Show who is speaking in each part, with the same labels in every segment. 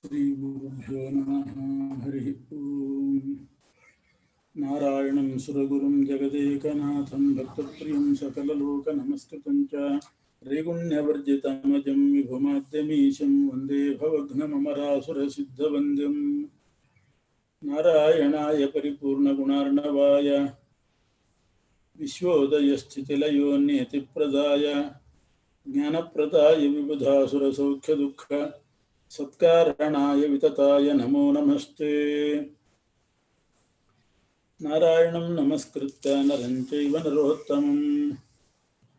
Speaker 1: श्रीगुरुभ्यो नमः। हरिः ओम्। नारायणं सुरगुरुं जगदेकनाथं भक्तप्रियं सकललोकनमस्कृतं च त्रैगुण्यवर्जितमजं विभुमाद्यमीशं वन्दे भवघ्नममरासुरसिद्धवन्द्यं। नारायणाय परिपूर्णगुणार्णवाय विश्वोदयस्थितिलयोन्यतिप्रदाय ज्ञानप्रदाय विबुधासुरसौख्यदुःख सत्कारणाय वितताय नमो नमस्ते। नारायणं नमस्कृत्य नरं चैव नरोत्तमं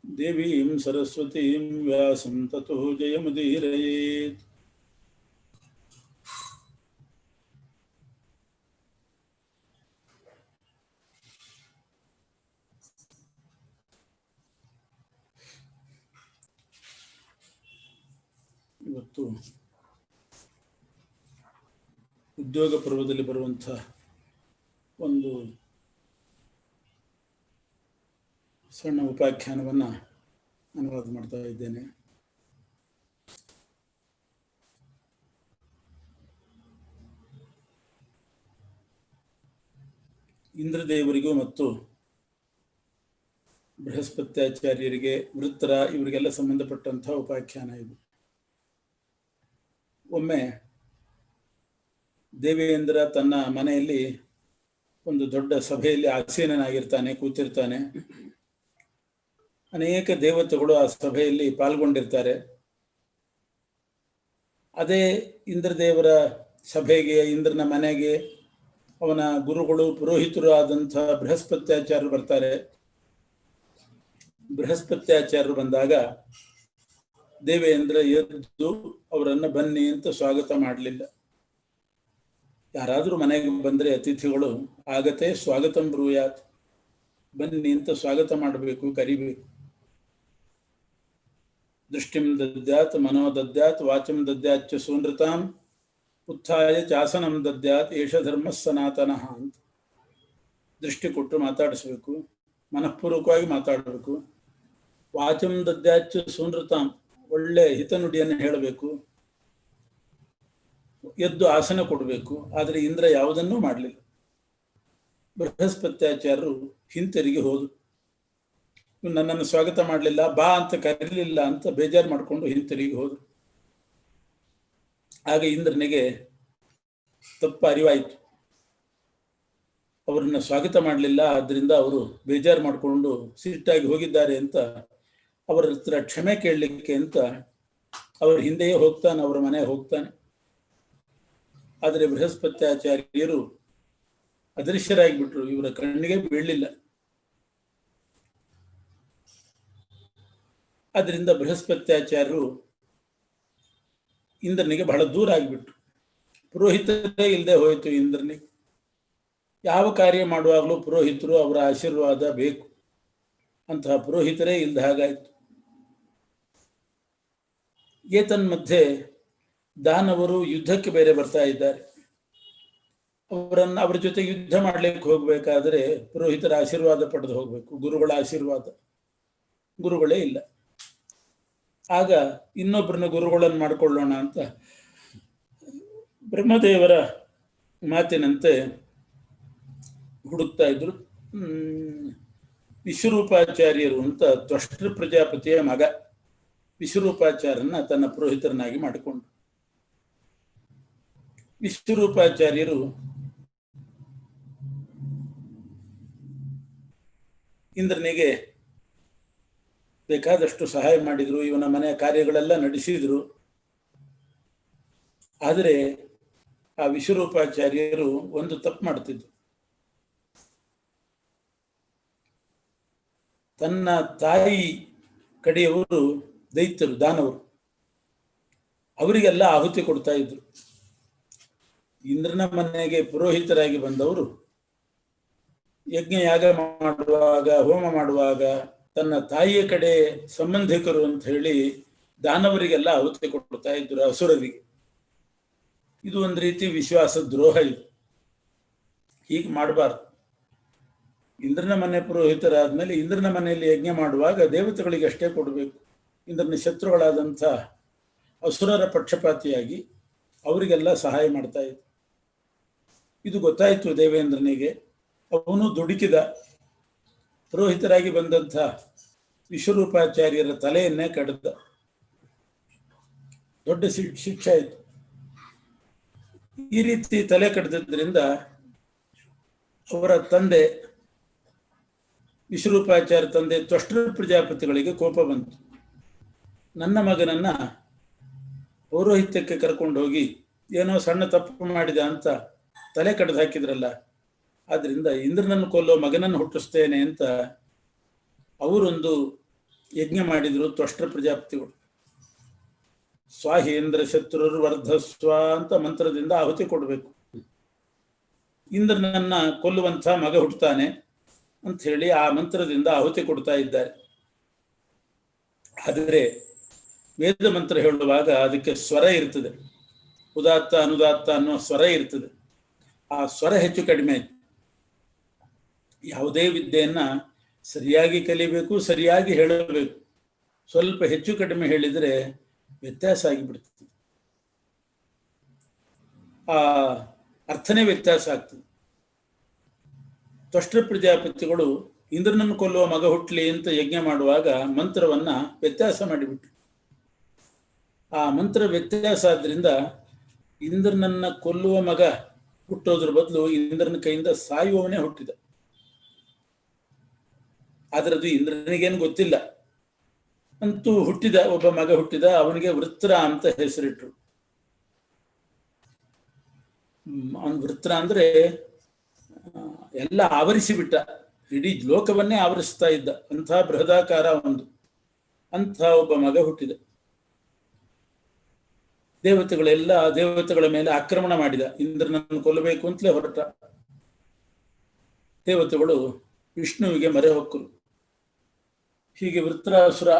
Speaker 1: देवीं सरस्वतीं व्यासं ततो जयमुदीरयेत्। ಇವತ್ತು ಉದ್ಯೋಗ ಪರ್ವದಲ್ಲಿ ಬರುವಂಥ ಒಂದು ಸಣ್ಣ ಉಪಾಖ್ಯಾನವನ್ನು ಅನುವಾದ ಮಾಡ್ತಾ ಇದ್ದೇನೆ. ಇಂದ್ರದೇವರಿಗೂ ಮತ್ತು ಬೃಹಸ್ಪತ್ಯಾಚಾರ್ಯರಿಗೆ, ವೃತ್ರ ಇವರಿಗೆಲ್ಲ ಸಂಬಂಧಪಟ್ಟಂಥ ಉಪಾಖ್ಯಾನ ಇದು. ಒಮ್ಮೆ ದೇವೇಂದ್ರ ತನ್ನ ಮನೆಯಲ್ಲಿ ಒಂದು ದೊಡ್ಡ ಸಭೆಯಲ್ಲಿ ಆಸೀನನಾಗಿರ್ತಾನೆ, ಕೂತಿರ್ತಾನೆ. ಅನೇಕ ದೇವತೆಗಳು ಆ ಸಭೆಯಲ್ಲಿ ಪಾಲ್ಗೊಂಡಿರ್ತಾರೆ. ಅದೇ ಇಂದ್ರದೇವರ ಸಭೆಗೆ, ಇಂದ್ರನ ಮನೆಗೆ ಅವನ ಗುರುಗಳು ಪುರೋಹಿತರು ಆದಂಥ ಬೃಹಸ್ಪತ್ಯಾಚಾರ್ಯರು ಬರ್ತಾರೆ. ಬೃಹಸ್ಪತ್ಯಾಚಾರ್ಯರು ಬಂದಾಗ ದೇವೇಂದ್ರ ಎದ್ದು ಅವರನ್ನು ಬನ್ನಿ ಅಂತ ಸ್ವಾಗತ ಮಾಡಲಿಲ್ಲ. ಯಾರಾದರೂ ಮನೆಗೆ ಬಂದರೆ ಅತಿಥಿಗಳು ಆಗತ್ತೆ ಸ್ವಾಗತಂ ಬ್ರೂಯಾತ್, ಬನ್ನಿ ಅಂತ ಸ್ವಾಗತ ಮಾಡಬೇಕು, ಕರಿಬೇಕು. ದೃಷ್ಟಿಂ ದದ್ಯಾತ್ ಮನೋ ದದ್ಯಾತ್ ವಾಚಂ ದದ್ಯಾತ್ ಚ ಸೂನೃತಾಂ ಉತ್ಥಾಯ ಚಾಸನಂ ದದ್ಯಾತ್ ಏಷ ಧರ್ಮ ಸನಾತನಃ ಅಂತ ದೃಷ್ಟಿ ಕೊಟ್ಟು ಮಾತಾಡಿಸ್ಬೇಕು, ಮನಃಪೂರ್ವಕವಾಗಿ ಮಾತಾಡಬೇಕು. ವಾಚಂ ದದ್ಯಾತ್ ಚ ಸೂನೃತಾಂ, ಒಳ್ಳೆ ಹಿತನುಡಿಯನ್ನು ಹೇಳಬೇಕು. ಎದ್ದು ಆಸನ ಕೊಡಬೇಕು. ಆದರೆ ಇಂದ್ರ ಯಾವುದನ್ನೂ ಮಾಡಲಿಲ್ಲ. ಬೃಹಸ್ಪತ್ಯಾಚಾರ್ಯರು ಹಿಂತಿರುಗಿ ಹೋದರು. ನನ್ನನ್ನು ಸ್ವಾಗತ ಮಾಡಲಿಲ್ಲ, ಬಾ ಅಂತ ಕರೀಲಿಲ್ಲ ಅಂತ ಬೇಜಾರು ಮಾಡಿಕೊಂಡು ಹಿಂತಿರುಗಿ ಹೋದರು. ಆಗ ಇಂದ್ರನಿಗೆ ತಪ್ಪು ಅರಿವಾಯಿತು. ಅವರನ್ನು ಸ್ವಾಗತ ಮಾಡಲಿಲ್ಲ, ಆದ್ದರಿಂದ ಅವರು ಬೇಜಾರು ಮಾಡಿಕೊಂಡು ಸಿಟ್ಟಾಗಿ ಹೋಗಿದ್ದಾರೆ ಅಂತ ಅವರ ಹತ್ರ ಕ್ಷಮೆ ಕೇಳಲಿಕ್ಕೆ ಅಂತ ಅವರ ಹಿಂದೆಯೇ ಹೋಗ್ತಾನೆ, ಅವರ ಮನೆಗೆ ಹೋಗ್ತಾನೆ. ಆದರೆ ಬೃಹಸ್ಪತ್ಯಾಚಾರ್ಯರು ಅದೃಶ್ಯರಾಗಿಬಿಟ್ರು, ಇವರ ಕಣ್ಣಿಗೆ ಬೀಳಲಿಲ್ಲ. ಆದ್ದರಿಂದ ಬೃಹಸ್ಪತ್ಯಾಚಾರ್ಯರು ಇಂದ್ರನಿಗೆ ಬಹಳ ದೂರ ಆಗಿಬಿಟ್ರು. ಪುರೋಹಿತರೇ ಇಲ್ಲದೆ ಹೋಯಿತು ಇಂದ್ರನಿಗೆ. ಯಾವ ಕಾರ್ಯ ಮಾಡುವಾಗಲೂ ಪುರೋಹಿತರು, ಅವರ ಆಶೀರ್ವಾದ ಬೇಕು. ಅಂತಹ ಪುರೋಹಿತರೇ ಇಲ್ಲದ ಹಾಗಾಯಿತು. ಏತನ್ಮಧ್ಯೆ ದಾನವರು ಯುದ್ಧಕ್ಕೆ ಬೇರೆ ಬರ್ತಾ ಇದ್ದಾರೆ. ಅವರ ಜೊತೆ ಯುದ್ಧ ಮಾಡಲಿಕ್ಕೆ ಹೋಗಬೇಕಾದ್ರೆ ಪುರೋಹಿತರ ಆಶೀರ್ವಾದ ಪಡೆದು ಹೋಗಬೇಕು, ಗುರುಗಳ ಆಶೀರ್ವಾದ. ಗುರುಗಳೇ ಇಲ್ಲ. ಆಗ ಇನ್ನೊಬ್ಬರನ್ನ ಗುರುಗಳನ್ನು ಮಾಡಿಕೊಳ್ಳೋಣ ಅಂತ ಬ್ರಹ್ಮದೇವರ ಮಾತಿನಂತೆ ಹುಡುಕ್ತಾ ಇದ್ರು. ವಿಶ್ವರೂಪಾಚಾರ್ಯರು ಅಂತ ತ್ವಷ್ಟೃ ಪ್ರಜಾಪತಿಯ ಮಗ ವಿಶ್ವರೂಪಾಚಾರ್ಯನ ತನ್ನ ಪುರೋಹಿತರನ್ನಾಗಿ ಮಾಡಿಕೊಂಡು, ವಿಶ್ವರೂಪಾಚಾರ್ಯರು ಇಂದ್ರನಿಗೆ ಬೇಕಾದಷ್ಟು ಸಹಾಯ ಮಾಡಿದರು, ಇವನ ಮನೆಯ ಕಾರ್ಯಗಳೆಲ್ಲ ನಡೆಸಿದರು. ಆದರೆ ಆ ವಿಶ್ವರೂಪಾಚಾರ್ಯರು ಒಂದು ತಪ್ಪು ಮಾಡ್ತಿದ್ರು. ತನ್ನ ತಾಯಿ ಕಡೆಯವರು ದೈತ್ಯರು, ದಾನವರು, ಅವರಿಗೆಲ್ಲ ಆಹುತಿ ಕೊಡ್ತಾ ಇದ್ರು. ಇಂದ್ರನ ಮನೆಗೆ ಪುರೋಹಿತರಾಗಿ ಬಂದವರು ಯಜ್ಞಯಾಗ ಮಾಡುವಾಗ, ಹೋಮ ಮಾಡುವಾಗ ತನ್ನ ತಾಯಿಯ ಕಡೆ ಸಂಬಂಧಿಕರು ಅಂತ ಹೇಳಿ ದಾನವರಿಗೆಲ್ಲ ಆಹುತಿ ಕೊಡ್ತಾ ಇದ್ರು, ಅಸುರರಿಗೆ. ಇದು ಒಂದು ರೀತಿ ವಿಶ್ವಾಸ ದ್ರೋಹ. ಇದು ಹೀಗೆ ಮಾಡಬಾರ್ದು. ಇಂದ್ರನ ಮನೆ ಪುರೋಹಿತರಾದ್ಮೇಲೆ ಇಂದ್ರನ ಮನೆಯಲ್ಲಿ ಯಜ್ಞ ಮಾಡುವಾಗ ದೇವತೆಗಳಿಗೆ ಅಷ್ಟೇ ಕೊಡಬೇಕು. ಇಂದ್ರನ ಶತ್ರುಗಳಾದಂಥ ಅಸುರರ ಪಕ್ಷಪಾತಿಯಾಗಿ ಅವರಿಗೆಲ್ಲ ಸಹಾಯ ಮಾಡ್ತಾ ಇದ್ದ. ಇದು ಗೊತ್ತಾಯಿತು ದೇವೇಂದ್ರನಿಗೆ. ಅವನು ದುಡುಕಿದ. ಪುರೋಹಿತರಾಗಿ ಬಂದಂಥ ವಿಶ್ವರೂಪಾಚಾರ್ಯರ ತಲೆಯನ್ನೇ ಕಡ್ದ. ದೊಡ್ಡ ಶಿಕ್ಷೆ ಆಯಿತು. ಈ ರೀತಿ ತಲೆ ಕಡ್ದಿದ್ದರಿಂದ ಅವರ ತಂದೆ, ವಿಶ್ವರೂಪಾಚಾರ್ಯ ತಂದೆ ತ್ವಷ್ಟೃ ಪ್ರಜಾಪತಿಗಳಿಗೆ ಕೋಪ ಬಂತು. ನನ್ನ ಮಗನನ್ನ ಪೌರೋಹಿತ್ಯಕ್ಕೆ ಕರ್ಕೊಂಡು ಹೋಗಿ ಏನೋ ಸಣ್ಣ ತಪ್ಪು ಮಾಡಿದ ಅಂತ ತಲೆ ಕಡ್ದು ಹಾಕಿದ್ರಲ್ಲ, ಆದ್ರಿಂದ ಇಂದ್ರನನ್ನು ಕೊಲ್ಲೋ ಮಗನನ್ನು ಹುಟ್ಟಿಸ್ತೇನೆ ಅಂತ ಅವರೊಂದು ಯಜ್ಞ ಮಾಡಿದ್ರು ತ್ವಷ್ಟೃ ಪ್ರಜಾಪತಿಗಳು. ಸ್ವಾಹೇಂದ್ರ ಶತ್ರುರ್ ವರ್ಧಸ್ವ ಅಂತ ಮಂತ್ರದಿಂದ ಆಹುತಿ ಕೊಡಬೇಕು. ಇಂದ್ರನನ್ನ ಕೊಲ್ಲುವಂಥ ಮಗ ಹುಟ್ಟುತ್ತಾನೆ ಅಂತ ಹೇಳಿ ಆ ಮಂತ್ರದಿಂದ ಆಹುತಿ ಕೊಡ್ತಾ ಇದ್ದಾರೆ. ಆದರೆ ವೇದ ಮಂತ್ರ ಹೇಳುವಾಗ ಅದಕ್ಕೆ ಸ್ವರ ಇರ್ತದೆ. ಉದಾತ್ತ ಅನುದಾತ್ತ ಅನ್ನೋ ಸ್ವರ ಇರ್ತದೆ. ಆ ಸ್ವರ ಹೆಚ್ಚು ಕಡಿಮೆ ಆಯ್ತು. ಯಾವುದೇ ವಿದ್ಯೆಯನ್ನ ಸರಿಯಾಗಿ ಕಲಿಬೇಕು, ಸರಿಯಾಗಿ ಹೇಳಬೇಕು. ಸ್ವಲ್ಪ ಹೆಚ್ಚು ಕಡಿಮೆ ಹೇಳಿದರೆ ವ್ಯತ್ಯಾಸ ಆಗಿಬಿಡ್ತದೆ. ಆ ಅರ್ಥನೇ ವ್ಯತ್ಯಾಸ ಆಗ್ತದೆ. ತ್ವಷ್ಟೃ ಪ್ರಜಾಪತಿಗಳು ಇಂದ್ರನನ್ನು ಕೊಲ್ಲುವ ಮಗ ಹುಟ್ಟಲಿ ಅಂತ ಯಜ್ಞ ಮಾಡುವಾಗ ಮಂತ್ರವನ್ನ ವ್ಯತ್ಯಾಸ ಮಾಡಿಬಿಟ್ರು. ಆ ಮಂತ್ರ ವ್ಯತ್ಯಾಸ ಆದ್ರಿಂದ ಇಂದ್ರನನ್ನ ಕೊಲ್ಲುವ ಮಗ ಹುಟ್ಟೋದ್ರ ಬದಲು ಇಂದ್ರನ ಕೈಯಿಂದ ಸಾಯುವವನೇ ಹುಟ್ಟಿದ. ಆದ್ರೆ ಅದು ಇಂದ್ರನಿಗೇನು ಗೊತ್ತಿಲ್ಲ. ಅಂತೂ ಹುಟ್ಟಿದ ಒಬ್ಬ ಮಗ ಹುಟ್ಟಿದ. ಅವನಿಗೆ ವೃತ್ರ ಅಂತ ಹೆಸರಿಟ್ರು. ಅವನು ವೃತ್ರ ಅಂದ್ರೆ ಎಲ್ಲ ಆವರಿಸಿಬಿಟ್ಟ. ಇಡೀ ಲೋಕವನ್ನೇ ಆವರಿಸ್ತಾ ಇದ್ದ. ಅಂಥ ಬೃಹದಾಕಾರ ಒಂದು. ಅಂಥ ಒಬ್ಬ ಮಗ ಹುಟ್ಟಿದ. ದೇವತೆಗಳ ಮೇಲೆ ಆಕ್ರಮಣ ಮಾಡಿದ. ಇಂದ್ರನನ್ನು ಕೊಲ್ಲಬೇಕು ಅಂತಲೇ ಹೊರಟ. ದೇವತೆಗಳು ವಿಷ್ಣುವಿಗೆ ಮೊರೆ ಹೊಕ್ಕರು. ಹೀಗೆ ವೃತ್ರಾಸುರ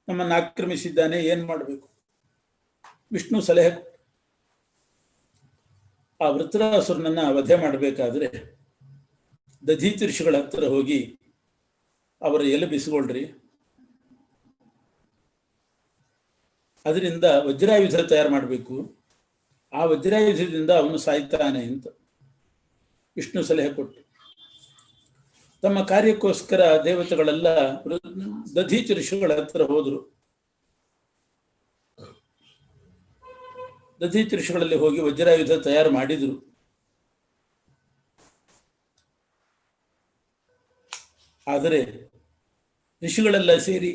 Speaker 1: ನಮ್ಮನ್ನು ಆಕ್ರಮಿಸಿದ್ದಾನೆ, ಏನ್ ಮಾಡಬೇಕು? ವಿಷ್ಣು ಸಲಹೆ. ಆ ವೃತ್ರಾಸುರನನ್ನ ವಧೆ ಮಾಡಬೇಕಾದ್ರೆ ದಧೀಚಿ ಋಷಿಗಳ ಹತ್ತಿರ ಹೋಗಿ ಅವರ ಎಲೆ ಬಿಸಿಕೊಳ್ರಿ, ಅದರಿಂದ ವಜ್ರಾಯುಧ ತಯಾರು ಮಾಡಬೇಕು, ಆ ವಜ್ರಾಯುಧದಿಂದ ಅವನು ಸಾಯ್ತಾನೆ ಅಂತ ವಿಷ್ಣು ಸಲಹೆ ಕೊಟ್ಟು, ತಮ್ಮ ಕಾರ್ಯಕ್ಕೋಸ್ಕರ ದೇವತೆಗಳೆಲ್ಲ ದಧೀಚಿ ಋಷಿಗಳ ಹತ್ತಿರ ಹೋದರು. ದಧೀಚಿ ಋಷಿಗಳಲ್ಲಿ ಹೋಗಿ ವಜ್ರಾಯುಧ ತಯಾರು ಮಾಡಿದರು. ಆದರೆ ಋಷಿಗಳೆಲ್ಲ ಸೇರಿ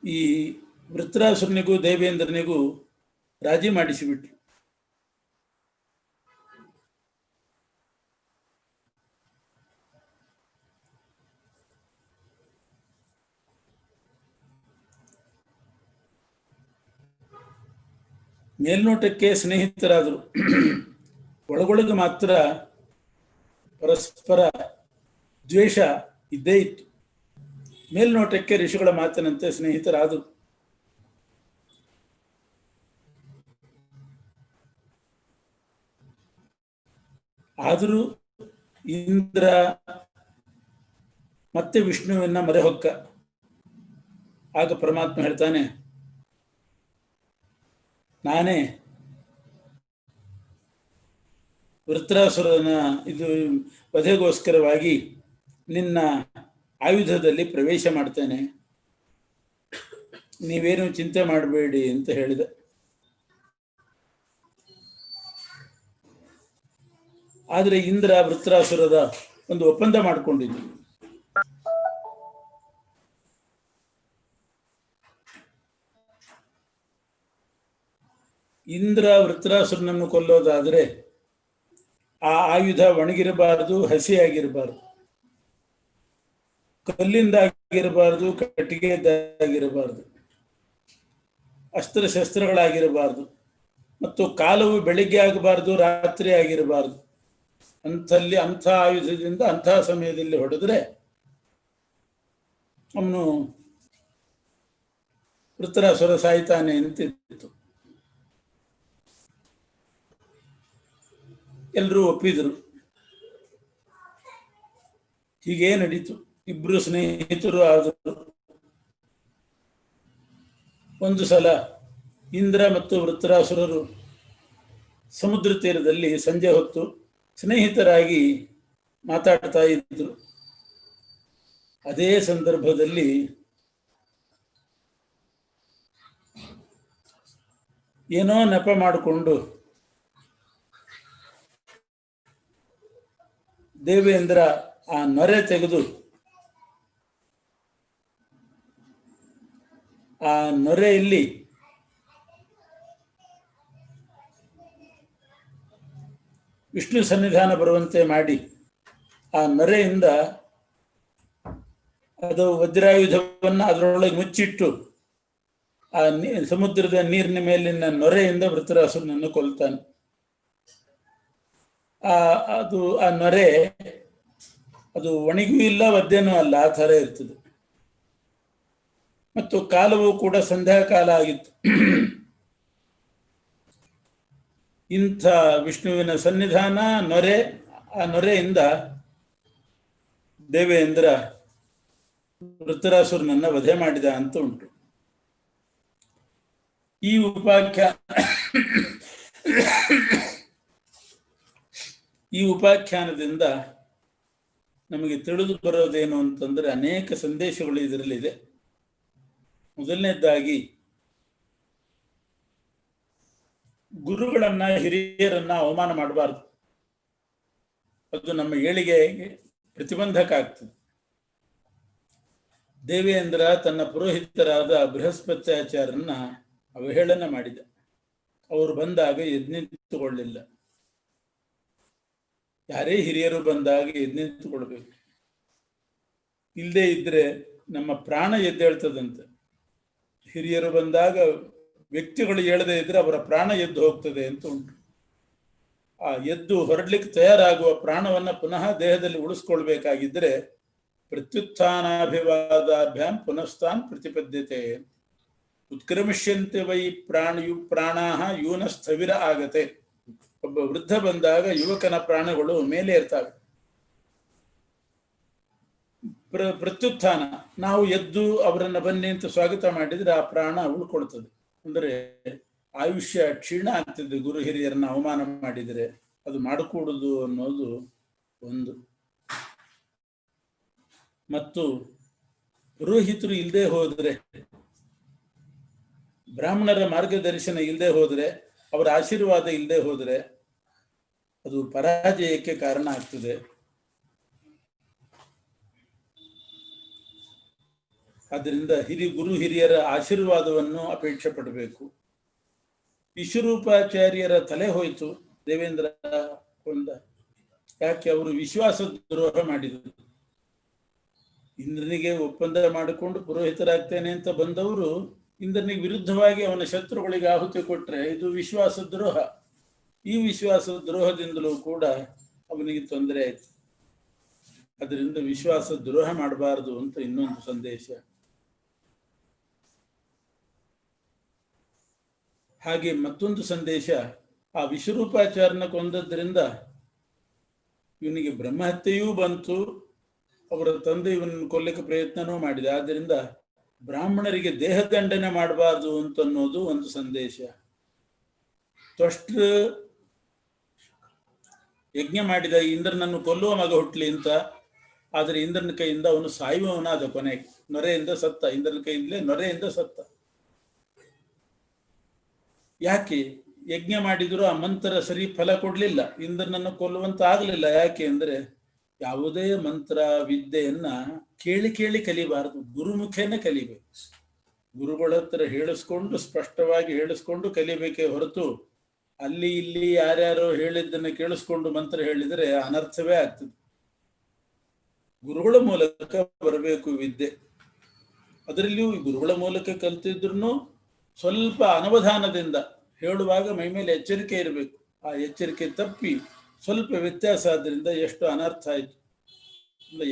Speaker 1: ಈ ವೃತ್ರಾಸುರನಿಗೂ ದೇವೇಂದ್ರನಿಗೂ ರಾಜಿ ಮಾಡಿಸಿಬಿಟ್ರು. ಮೇಲ್ನೋಟಕ್ಕೆ ಸ್ನೇಹಿತರಾದರು, ಒಳಗೊಳಗೆ ಮಾತ್ರ ಪರಸ್ಪರ ದ್ವೇಷ ಇದ್ದೇ ಇತ್ತು. ಮೇಲ್ನೋಟಕ್ಕೆ ಋಷಿಗಳ ಮಾತಿನಂತೆ ಸ್ನೇಹಿತರಾದರು. ಆದರೂ ಇಂದ್ರ ಮತ್ತೆ ವಿಷ್ಣುವನ್ನ ಮೊರೆ ಹೊಕ್ಕ. ಆಗ ಪರಮಾತ್ಮ ಹೇಳ್ತಾನೆ, ನಾನೇ ವೃತ್ರಾಸುರನ ಇದು ವಧೆಗೋಸ್ಕರವಾಗಿ ನಿನ್ನ ಆಯುಧದಲ್ಲಿ ಪ್ರವೇಶ ಮಾಡ್ತೇನೆ, ನೀವೇನು ಚಿಂತೆ ಮಾಡಬೇಡಿ ಅಂತ ಹೇಳಿದ. ಆದರೆ ಇಂದ್ರ ವೃತ್ರಾಸುರದ ಒಂದು ಒಪ್ಪಂದ ಮಾಡಿಕೊಂಡಿದ್ದು. ಇಂದ್ರ ವೃತ್ರಾಸುರನನ್ನು ಕೊಲ್ಲೋದಾದರೆ ಆ ಆಯುಧ ಒಣಗಿರಬಾರದು, ಹಸಿಯಾಗಿರಬಾರದು, ಕಲ್ಲಿಂದಾಗಿರಬಾರದು, ಕಟ್ಟಿಗೆದಾಗಿರಬಾರದು, ಅಸ್ತ್ರಶಸ್ತ್ರಗಳಾಗಿರಬಾರದು, ಮತ್ತು ಕಾಲವು ಬೆಳಿಗ್ಗೆ ಆಗಬಾರದು, ರಾತ್ರಿ ಆಗಿರಬಾರದು. ಅಂಥ ಆಯುಧದಿಂದ ಅಂಥ ಸಮಯದಲ್ಲಿ ಹೊಡೆದ್ರೆ ಅವನು ವೃತ್ರಾಸುರ ಸಾಯ್ತಾನೆ ಅಂತಿತ್ತು. ಎಲ್ಲರೂ ಒಪ್ಪಿದರು. ಹೀಗೇ ನಡೀತು. ಇಬ್ರು ಸ್ನೇಹಿತರು ಆದರು. ಒಂದು ಸಲ ಇಂದ್ರ ಮತ್ತು ವೃತ್ರಾಸುರರು ಸಮುದ್ರ ತೀರದಲ್ಲಿ ಸಂಜೆ ಹೊತ್ತು ಸ್ನೇಹಿತರಾಗಿ ಮಾತಾಡ್ತಾ ಇದ್ರು. ಅದೇ ಸಂದರ್ಭದಲ್ಲಿ ಏನೋ ನೆಪ ಮಾಡಿಕೊಂಡು ದೇವೇಂದ್ರ ಆ ನೊರೆ ತೆಗೆದು ಆ ನೊರೆಯಲ್ಲಿ ವಿಷ್ಣು ಸನ್ನಿಧಾನ ಬರುವಂತೆ ಮಾಡಿ ಆ ನೊರೆಯಿಂದ ಅದು ವಜ್ರಾಯುಧವನ್ನು ಅದರೊಳಗೆ ಮುಚ್ಚಿಟ್ಟು ಆ ಸಮುದ್ರದ ನೀರಿನ ಮೇಲಿನ ನೊರೆಯಿಂದ ವೃತ್ರಾಸುರನನ್ನು ಕೊಲ್ತಾನೆ. ಆ ನೊರೆ ಅದು ಒಣಗಿಯೂ ಇಲ್ಲ, ಒದ್ದೆನೂ ಅಲ್ಲ, ಆ ಥರ ಇರ್ತದೆ. ಮತ್ತು ಕಾಲವೂ ಕೂಡ ಸಂಧ್ಯಾಕಾಲ ಆಗಿತ್ತು. ಇಂಥ ವಿಷ್ಣುವಿನ ಸನ್ನಿಧಾನ, ನೊರೆ, ಆ ನೊರೆಯಿಂದ ದೇವೇಂದ್ರ ವೃತ್ರಾಸುರನನ್ನ ವಧೆ ಮಾಡಿದ ಅಂತ ಉಂಟು. ಈ ಉಪಾಖ್ಯಾನದಿಂದ ನಮಗೆ ತಿಳಿದು ಬರೋದೇನು ಅಂತಂದ್ರೆ ಅನೇಕ ಸಂದೇಶಗಳು ಇದರಲ್ಲಿದೆ. ಮೊದಲನೇದಾಗಿ, ಗುರುಗಳನ್ನ, ಹಿರಿಯರನ್ನ ಅವಮಾನ ಮಾಡಬಾರ್ದು. ಅದು ನಮ್ಮ ಏಳಿಗೆಗೆ ಪ್ರತಿಬಂಧಕ ಆಗ್ತದೆ. ದೇವೇಂದ್ರ ತನ್ನ ಪುರೋಹಿತರಾದ ಬೃಹಸ್ಪತ್ಯಾಚಾರ್ಯರನ್ನ ಅವಹೇಳನ ಮಾಡಿದ. ಅವರು ಬಂದಾಗ ಎದ್ನಿಂತುಕೊಳ್ಳಿಲ್ಲ. ಯಾರೇ ಹಿರಿಯರು ಬಂದಾಗ ಎದ್ನಿಂತುಕೊಳ್ಬೇಕು. ಇಲ್ಲದೆ ಇದ್ರೆ ನಮ್ಮ ಪ್ರಾಣ ಎದ್ದೇಳ್ತದಂತೆ. ಹಿರಿಯರು ಬಂದಾಗ ವ್ಯಕ್ತಿಗಳು ಹೇಳದೇ ಇದ್ರೆ ಅವರ ಪ್ರಾಣ ಎದ್ದು ಹೋಗ್ತದೆ ಅಂತ ಉಂಟು. ಆ ಎದ್ದು ಹೊರಡ್ಲಿಕ್ಕೆ ತಯಾರಾಗುವ ಪ್ರಾಣವನ್ನ ಪುನಃ ದೇಹದಲ್ಲಿ ಉಳಿಸ್ಕೊಳ್ಬೇಕಾಗಿದ್ರೆ ಪ್ರತ್ಯುತ್ಥಾನಾಭಿವಾದಾಭ್ಯಾಂ ಪುನಸ್ತಾನ್ ಪ್ರತಿಪದ್ಯತೆ. ಉತ್ಕ್ರಮಿಷ್ಯಂತೆ ವೈ ಪ್ರಾಣಾಹ ಯೂನ ಸ್ಥವಿರ ಆಗತೆ. ಒಬ್ಬ ವೃದ್ಧ ಬಂದಾಗ ಯುವಕನ ಪ್ರಾಣಗಳು ಮೇಲೆ ಇರ್ತವೆ. ಪ್ರತ್ಯುತ್ಥಾನ, ನಾವು ಎದ್ದು ಅವರನ್ನ ಬನ್ನಿ ಅಂತ ಸ್ವಾಗತ ಮಾಡಿದ್ರೆ ಆ ಪ್ರಾಣ ಉಳ್ಕೊಳ್ತದೆ. ಅಂದ್ರೆ ಆಯುಷ್ಯ ಕ್ಷೀಣ ಆಗ್ತದೆ. ಗುರು ಹಿರಿಯರನ್ನ ಅವಮಾನ ಮಾಡಿದರೆ ಅದು ಮಾಡಕೂಡುದು ಅನ್ನೋದು ಒಂದು. ಮತ್ತು ಪುರೋಹಿತರು ಇಲ್ಲದೆ ಹೋದರೆ, ಬ್ರಾಹ್ಮಣರ ಮಾರ್ಗದರ್ಶನ ಇಲ್ಲದೆ ಹೋದರೆ, ಅವರ ಆಶೀರ್ವಾದ ಇಲ್ಲದೆ ಹೋದರೆ ಅದು ಪರಾಜಯಕ್ಕೆ ಕಾರಣ ಆಗ್ತದೆ. ಆದ್ದರಿಂದ ಗುರು ಹಿರಿಯರ ಆಶೀರ್ವಾದವನ್ನು ಅಪೇಕ್ಷೆ ಪಡಬೇಕು. ವಿಶ್ವರೂಪಾಚಾರ್ಯರ ತಲೆ ಹೋಯಿತು, ದೇವೇಂದ್ರ ಕೊಂದ. ಯಾಕೆ? ಅವರು ವಿಶ್ವಾಸ ದ್ರೋಹ ಮಾಡಿದರು. ಇಂದ್ರನಿಗೆ ಒಪ್ಪಂದ ಮಾಡಿಕೊಂಡು ಪುರೋಹಿತರಾಗ್ತೇನೆ ಅಂತ ಬಂದವರು ಇಂದ್ರನಿಗೆ ವಿರುದ್ಧವಾಗಿ ಅವನ ಶತ್ರುಗಳಿಗೆ ಆಹುತಿ ಕೊಟ್ರೆ ಇದು ವಿಶ್ವಾಸ ದ್ರೋಹ. ಈ ವಿಶ್ವಾಸ ದ್ರೋಹದಿಂದಲೂ ಕೂಡ ಅವನಿಗೆ ತೊಂದರೆ ಆಯ್ತು. ಅದರಿಂದ ವಿಶ್ವಾಸ ದ್ರೋಹ ಮಾಡಬಾರದು ಅಂತ ಇನ್ನೊಂದು ಸಂದೇಶ. ಹಾಗೆ ಮತ್ತೊಂದು ಸಂದೇಶ, ಆ ವಿಶ್ವರೂಪಾಚಾರ್ಯನ ಕೊಂದದ್ರಿಂದ ಇವನಿಗೆ ಬ್ರಹ್ಮಹತ್ಯೆಯೂ ಬಂತು, ಅವರ ತಂದೆ ಇವನನ್ನು ಕೊಲ್ಲಕ್ಕೆ ಪ್ರಯತ್ನನೂ ಮಾಡಿದ. ಆದ್ದರಿಂದ ಬ್ರಾಹ್ಮಣರಿಗೆ ದೇಹದಂಡನೆ ಮಾಡಬಾರ್ದು ಅಂತ ಅನ್ನೋದು ಒಂದು ಸಂದೇಶ. ತ್ವಷ್ಟೃ ಯಜ್ಞ ಮಾಡಿದ ಇಂದ್ರನನ್ನು ಕೊಲ್ಲುವ ಮಗ ಹುಟ್ಲಿ ಅಂತ, ಆದರೆ ಇಂದ್ರನ ಕೈಯಿಂದ ಅವನು ಸಾಯುವವನಾದ. ಕೊನೆಗೆ ನೊರೆಯಿಂದ ಸತ್ತ. ಇಂದ್ರನ ಕೈಯಿಂದಲೇ ನೊರೆಯಿಂದ ಸತ್ತ. ಯಾಕೆ? ಯಜ್ಞ ಮಾಡಿದ್ರು ಆ ಮಂತ್ರ ಸರಿ ಫಲ ಕೊಡ್ಲಿಲ್ಲ, ಇಂದ್ರನನ್ನು ಕೊಲ್ಲುವಂತ ಆಗ್ಲಿಲ್ಲ. ಯಾಕೆ ಅಂದ್ರೆ ಯಾವುದೇ ಮಂತ್ರ ವಿದ್ಯೆಯನ್ನ ಕೇಳಿ ಕೇಳಿ ಕಲಿಬಾರದು, ಗುರುಮುಖೇನೆ ಕಲಿಬೇಕು. ಗುರುಗಳ ಹತ್ರ ಹೇಳಿಸ್ಕೊಂಡು, ಸ್ಪಷ್ಟವಾಗಿ ಹೇಳಿಸ್ಕೊಂಡು ಕಲಿಬೇಕೇ ಹೊರತು ಅಲ್ಲಿ ಇಲ್ಲಿ ಯಾರ್ಯಾರೋ ಹೇಳಿದ್ದನ್ನು ಕೇಳಿಸ್ಕೊಂಡು ಮಂತ್ರ ಹೇಳಿದರೆ ಅನರ್ಥವೇ ಆಗ್ತದೆ. ಗುರುಗಳ ಮೂಲಕ ಬರಬೇಕು ವಿದ್ಯೆ. ಅದರಲ್ಲಿಯೂ ಗುರುಗಳ ಮೂಲಕ ಕಲ್ತಿದ್ರು ಸ್ವಲ್ಪ ಅನವಧಾನದಿಂದ ಹೇಳುವಾಗ ಮೈಮೇಲೆ ಎಚ್ಚರಿಕೆ ಇರಬೇಕು. ಆ ಎಚ್ಚರಿಕೆ ತಪ್ಪಿ ಸ್ವಲ್ಪ ವ್ಯತ್ಯಾಸ ಆದ್ರಿಂದ ಎಷ್ಟು ಅನರ್ಥ ಆಯಿತು.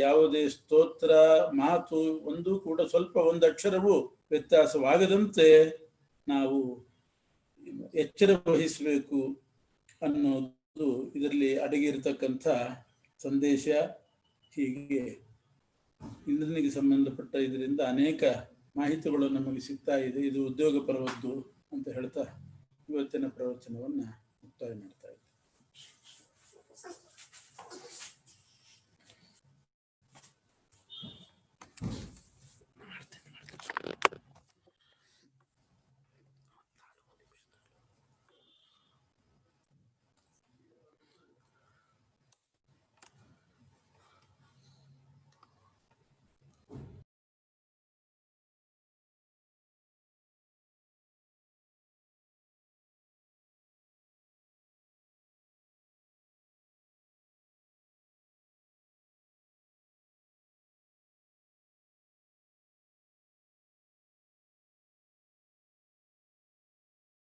Speaker 1: ಯಾವುದೇ ಸ್ತೋತ್ರ ಮಾತು ಒಂದು ಕೂಡ ಸ್ವಲ್ಪ ಒಂದು ಅಕ್ಷರವೂ ವ್ಯತ್ಯಾಸವಾಗದಂತೆ ನಾವು ಎಚ್ಚರ ವಹಿಸಬೇಕು ಅನ್ನೋದು ಇದರಲ್ಲಿ ಅಡಗಿರತಕ್ಕಂಥ ಸಂದೇಶ. ಹೀಗೆ ಇಂದ್ರನಿಗೆ ಸಂಬಂಧಪಟ್ಟ ಇದರಿಂದ ಅನೇಕ ಮಾಹಿತಿಗಳು ನಮಗೆ ಸಿಗ್ತಾ ಇದೆ. ಇದು ಉದ್ಯೋಗ ಪರ್ವದ್ದು ಅಂತ ಹೇಳ್ತಾ ಇವತ್ತಿನ ಪ್ರವಚನವನ್ನು ಮುಕ್ತಾಯ ಮಾಡ್ತಾ ಇದ್ದೀನಿ.